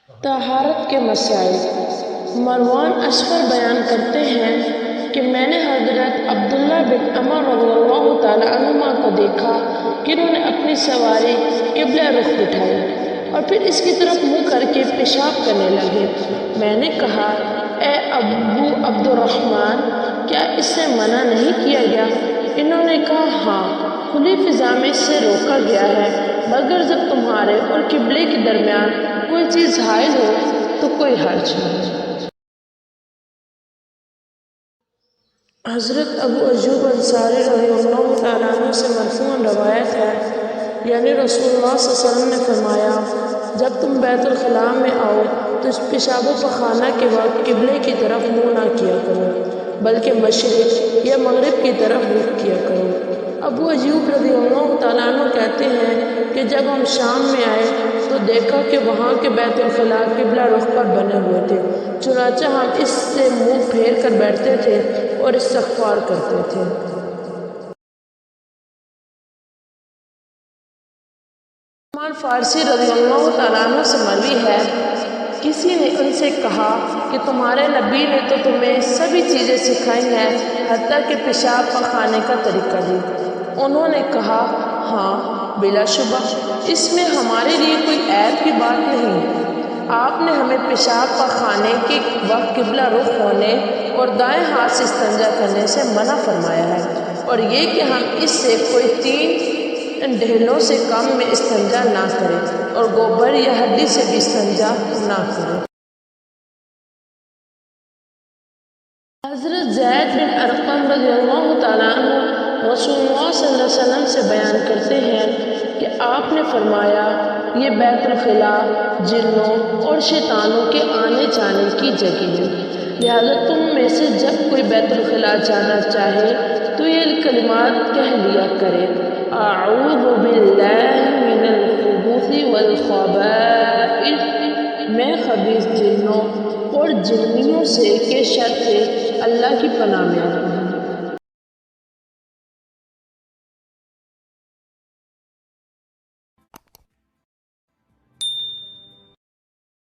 طہارت کے مسائل۔ مروان اصغر بیان کرتے ہیں کہ میں نے حضرت عبداللہ بن عمر رضی اللہ تعالیٰ عنہما کو دیکھا کہ انہوں نے اپنی سواری قبلہ رخ بٹھائی اور پھر اس کی طرف منہ کر کے پیشاب کرنے لگے۔ میں نے کہا، اے ابو عبد الرحمن، کیا اس سے منع نہیں کیا گیا؟ انہوں نے کہا، ہاں، کھلی فضا میں اس سے روکا گیا ہے، مگر جب تمہارے اور قبلے کے درمیان کوئی چیز حائل ہو تو کوئی حرج نہیں۔ حضرت ابو ایوب انصاری رضی اللہ تعالیٰ عنہ سے مرفوعاً روایت ہے، یعنی رسول اللہ صلی اللہ علیہ وسلم نے فرمایا، جب تم بیت الخلاء میں آؤ تو اس پیشاب و پخانہ کے وقت قبلے کی طرف منہ نہ کیا کرو بلکہ مشرق یا مغرب کی طرف رخ کیا کرو۔ ابو ایوب رضی اللہ تعالیٰ عنہ کہتے ہیں کہ جب ہم شام میں آئے تو دیکھا کہ وہاں کے بیت الخلاء قبلہ رخ پر بنے ہوئے تھے، چنانچہ ہم اس سے منہ پھیر کر بیٹھتے تھے اور استغفار کرتے تھے۔ سلمان فارسی رضی اللہ تعالیٰ عنہ سے مروی ہے، کسی نے ان سے کہا کہ تمہارے نبی نے تو تمہیں سبھی چیزیں سکھائی ہیں حتیٰ کہ پیشاب پخانے کا طریقہ بھی۔ انہوں نے کہا، ہاں، بلا شبہ، اس میں ہمارے لیے کوئی عیب کی بات نہیں۔ آپ نے ہمیں پیشاب پخانے کے وقت قبلہ رخ ہونے اور دائیں ہاتھ سے استنجا کرنے سے منع فرمایا ہے، اور یہ کہ ہم اس سے کوئی 3 ڈھیلوں سے کم میں استنجا نہ کریں اور گوبر یا ہڈی سے بھی استنجا نہ کریں۔ حضرت زید بن ارقم رضی اللہ تعالیٰ عنہ رسول اللہ صلی اللہ علیہ وسلم سے بیان کرتے ہیں کہ آپ نے فرمایا، یہ بیت الخلاء جنوں اور شیطانوں کے آنے جانے کی جگہ ہے، لہذا تم میں سے جب کوئی بیت الخلاء جانا چاہے تو یہ کلمات کہہ لیا کرے، اعوذ باللہ من الخبث والخبائث، میں خبیث جنوں اور جنیوں سے کے شر سے اللہ کی پناہ میں آتا ہوں۔